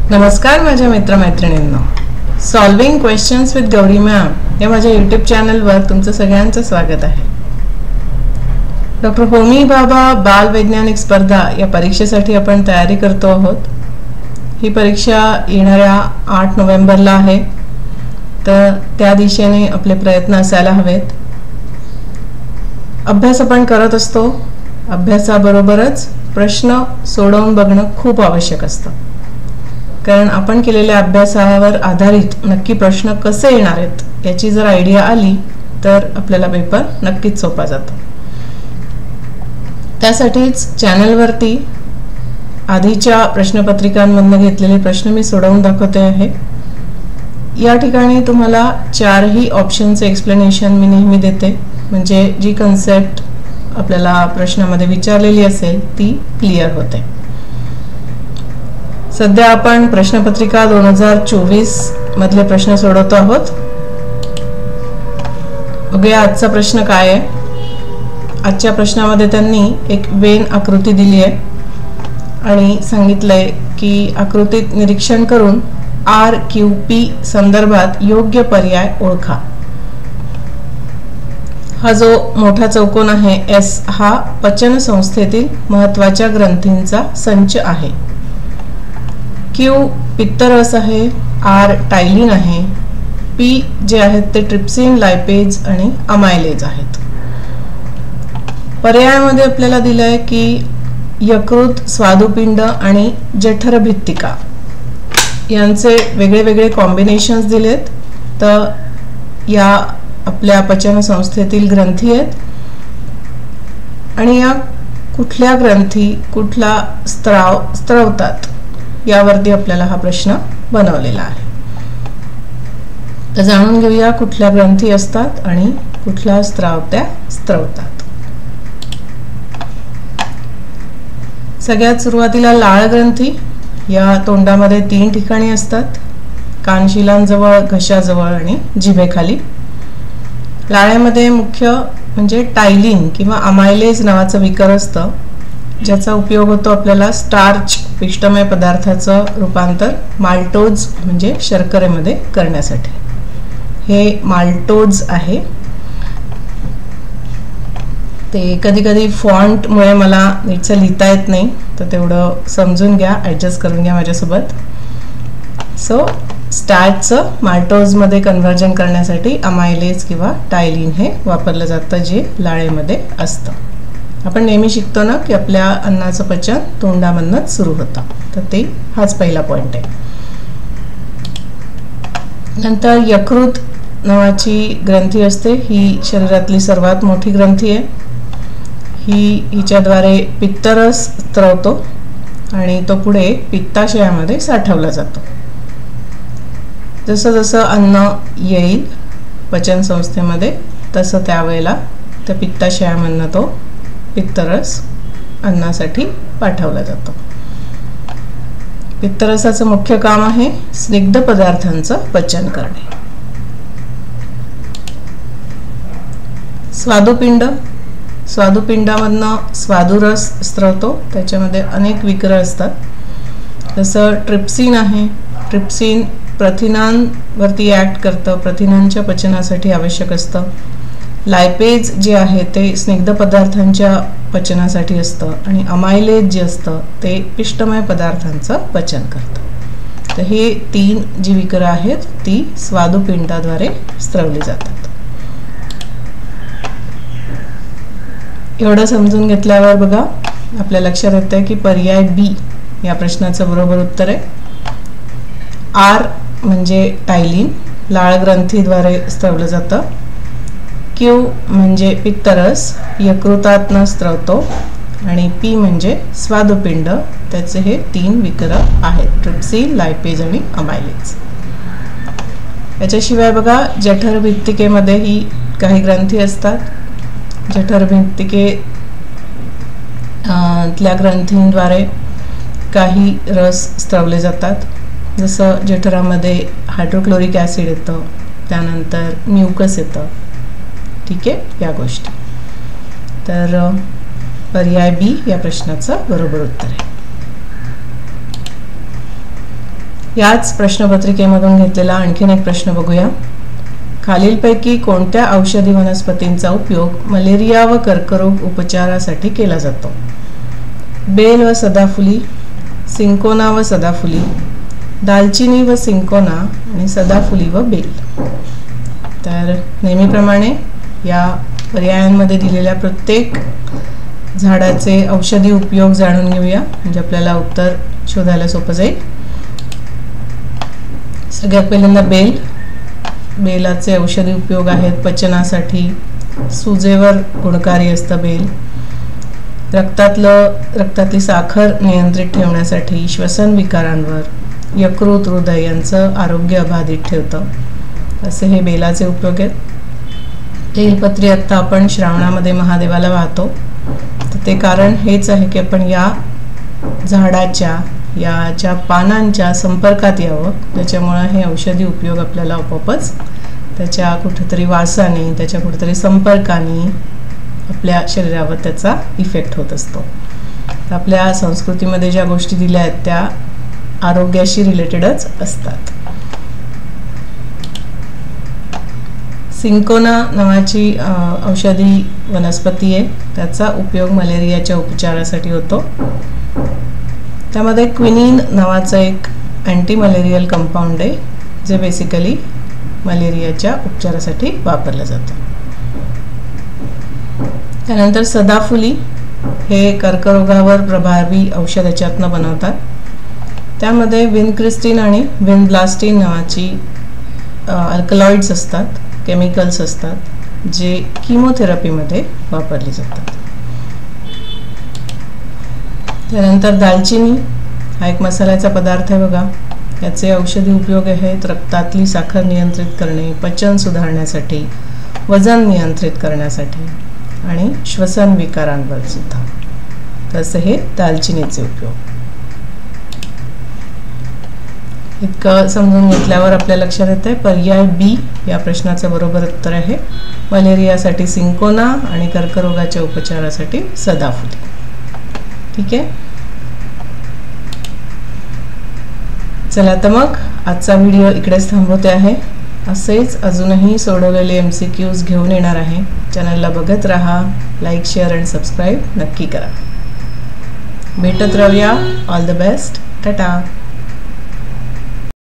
नमस्कार माझ्या मित्रमैत्रिणींनो, solving questions with Gauri ma'am या माझ्या यूट्यूब चॅनलवर तुमचं सगळ्यांचं स्वागत आहे. डॉक्टर होमी भाभा बाल वैज्ञानिक स्पर्धा या परीक्षेसाठी आपण तयारी करतो आहोत. ही परीक्षा येणाऱ्या 8 नोव्हेंबरला आहे, तर त्या दिशेने आपले प्रयत्न असायला हवेत. अभ्यास आपण करत असतो, अभ्यासाबरोबरच प्रश्न सोडवून बघणं खूप आवश्यक असतं, कारण आपण केलेल्या अभ्यासावर आधारित नक्की प्रश्न कसे येणार आहेत याची जर आयडिया आली तर आपल्याला पेपर नक्कीच सोपा जातो. त्यासाठीच चॅनलवरती आधीच्या प्रश्नपत्रिकांमधून घेतलेले प्रश्न मी सोडवून दाखवते आहे. या ठिकाणी तुम्हाला 4ही ऑप्शनचे एक्सप्लेनेशन मी नेहमी देते, म्हणजे जी कन्सेप्ट आपल्याला प्रश्नामध्ये विचारलेली असेल ती क्लिअर होते. सध्या आपण प्रश्नपत्रिका 2024 मधले प्रश्न सोडवतो आहोत. बघूया आजचा प्रश्न काय आहे. आजच्या प्रश्नामध्ये त्यांनी एक वेन आकृती दिली आहे आणि सांगितलंय की आकृतीत निरीक्षण करून RQP संदर्भात योग्य पर्याय ओळखा. हा जो मोठा चौकोन आहे S हा पचन संस्थेतील महत्त्वाच्या ग्रंथींचा संच आहे. Q पित्तरस आहे, R टायलिन आहे, P जे आहेत ते ट्रिप्सिन, लायपेज आणि अमायलेज आहेत. पर्यायामध्ये आपल्याला दिलंय की यकृत, स्वादुपिंड आणि जठरभित्तिका यांचे वेगळे वेगळे कॉम्बिनेशन्स दिलेत. तर या आपल्या पचन संस्थेतील ग्रंथी आहेत आणि या कुठल्या ग्रंथी कुठला स्त्राव स्त्रवतात यावरती आपल्याला हा प्रश्न बनवलेला आहे. तर जाणून घेऊया कुठल्या ग्रंथी असतात आणि कुठला स्त्राव त्या स्त्रवतात. सगळ्यात सुरुवातीला लाळ ग्रंथी या तोंडामध्ये 3 ठिकाणी असतात, कानशिलांजवळ, घशाजवळ आणि जिभेखाली. लाळेमध्ये मुख्य म्हणजे टायलिन किंवा अमायलेज नावाचं विकर असतं, ज्याचा उपयोग होतो आपल्याला स्टार्च पिष्टमय पदार्थाचं रूपांतर माल्टोज म्हणजे शर्करेमध्ये करण्यासाठी. हे माल्टोज आहे. ते कधी कधी फॉन्टमुळे मला नीटचं लिहिता येत नाही, तर तेवढं समजून घ्या, ॲडजस्ट करून घ्या माझ्यासोबत. सो स्टार्चचं माल्टोजमध्ये कन्व्हर्जन करण्यासाठी अमायलेज किंवा टायलिन हे वापरलं जातं, जे लाळेमध्ये असतं. आपण नेहमी शिकतो ना की आपल्या अन्नाचं पचन तोंडामधूनच सुरू होतं, तर ते हाच पहिला पॉइंट आहे. नंतर यकृत नावाची ग्रंथी असते, ही शरीरातली सर्वात मोठी ग्रंथी आहे. हिच्याद्वारे पित्तरस स्त्रवतो आणि तो पुढे पित्ताशयामध्ये साठवला जातो. जसं जसं अन्न येईल पचन संस्थेमध्ये तसं त्यावेळेला त्या पित्ताशयामधनं तो पित्तरस अन्नासाठी पाठवला जातो. पित्तरसाचं मुख्य काम आहे स्निग्ध पदार्थांचं पचन करणे. स्वादुपिंड, स्वादुपिंडामधनं स्वादुरस स्त्रवतो, त्याच्यामध्ये अनेक विकर असतात. जसं ट्रिप्सिन आहे, ट्रिप्सिन प्रथिनांवरती ॲक्ट करतं, प्रथिनांच्या पचनासाठी आवश्यक असतं. लायपेज जे आहे ते स्निग्ध पदार्थांच्या पचनासाठी असतं आणि अमायलेज जे असतं ते पिष्टमय पदार्थांचं पचन करतं. तर हे 3 जी विकरं आहेत ती स्वादुपिंडाद्वारे स्त्रवली जातात. एवढं समजून घेतल्यावर बघा आपल्या लक्षात येतं की पर्याय B या प्रश्नाचं बरोबर उत्तर आहे. R म्हणजे टायलिन, लाळ ग्रंथीद्वारे स्त्रवलं जातं. Q म्हणजे पित्तरस, यकृतातनं स्त्रवतो आणि P म्हणजे स्वादुपिंड, त्याचे हे 3 विकरं आहेत, ट्रिप्सिन, लायपेज आणि अमायलेज. याच्याशिवाय बघा जठरभित्तिकेमध्ये ही काही ग्रंथी असतात. जठरभित्तिकेतल्या ग्रंथींद्वारे काही रस स्त्रवले जातात. जसं जठरामध्ये हायड्रोक्लोरिक ॲसिड येतं, त्यानंतर म्युकस येतं. ठीक आहे, या गोष्टी. तर पर्याय B या प्रश्नाचं बरोबर उत्तर आहे. याच प्रश्नपत्रिकेमधून घेतलेला आणखीन एक प्रश्न बघूया. खालीलपैकी कोणत्या औषधी वनस्पतींचा उपयोग मलेरिया व कर्करोग उपचारासाठी केला जातो? बेल व सदाफुली, सिंकोना व सदाफुली, दालचिनी व सिंकोना आणि सदाफुली व बेल. तर नेहमीप्रमाणे या पर्यायांमध्ये दिलेल्या प्रत्येक झाडाचे औषधी उपयोग जाणून घेऊया, म्हणजे आपल्याला उत्तर शोधायला सोपं जाईल. सगळ्यात पहिल्यांदा बेल. बेलाचे औषधी उपयोग आहेत पचनासाठी, सुजेवर गुणकारी असतं बेल, रक्तातली साखर नियंत्रित ठेवण्यासाठी, श्वसन विकारांवर, यकृत, हृदय यांचं आरोग्य अबाधित ठेवतं. असे हे बेलाचे उपयोग आहेत. बेलपत्री आता आपण श्रावणामध्ये महादेवाला वाहतो, तर ते कारण हेच आहे की आपण या याच्या पानांच्या संपर्कात यावं. त्याच्यामुळे हे औषधी उपयोग आपल्याला आपोआपच त्याच्या कुठेतरी वासाने, त्याच्या कुठेतरी संपर्काने आपल्या शरीरावर त्याचा इफेक्ट होत असतो. आपल्या संस्कृतीमध्ये ज्या गोष्टी दिल्या आहेत त्या आरोग्याशी रिलेटेडच असतात. सिंकोना नावाची औषधी वनस्पती आहे. त्याचा उपयोग मलेरियाच्या उपचारासाठी होतो. त्यामध्ये क्विनिन नावाचं एक अँटी मलेरियल कंपाऊंड आहे, जे बेसिकली मलेरियाच्या उपचारासाठी वापरलं जातं. त्यानंतर सदाफुली हे कर्करोगावर प्रभावी औषध याच्यातनं बनवतात. त्यामध्ये विनक्रिस्टिन आणि विनब्लास्टिन नावाची अल्कलॉइड्स असतात, केमिकल्स असतात, जे किमोथेरपीमध्ये वापरली जातात. त्यानंतर दालचिनी हा एक मसाल्याचा पदार्थ आहे बघा. याचे औषधी उपयोग आहेत रक्तातली साखर नियंत्रित करणे, पचन सुधारण्यासाठी, वजन नियंत्रित करण्यासाठी आणि श्वसन विकारांवर सुद्धा. तसे हे दालचिनीचे उपयोग. इतकं समजून घेतल्यावर आपल्या लक्षात येते पर्याय बी या प्रश्नाचं बरोबर उत्तर आहे. मलेरियासाठी सिंकोना आणि कर्करोगाच्या उपचारासाठी सदाफुली. ठीक आहे. चला तर मग आजचा व्हिडिओ इकडेच थांबवते आहे. असेच अजूनही सोडवलेले MCQs घेऊन येणार आहे. चॅनलला बघत राहा. लाईक, शेअर आणि सबस्क्राईब नक्की करा. भेटत राहूया. All the best. टाटा.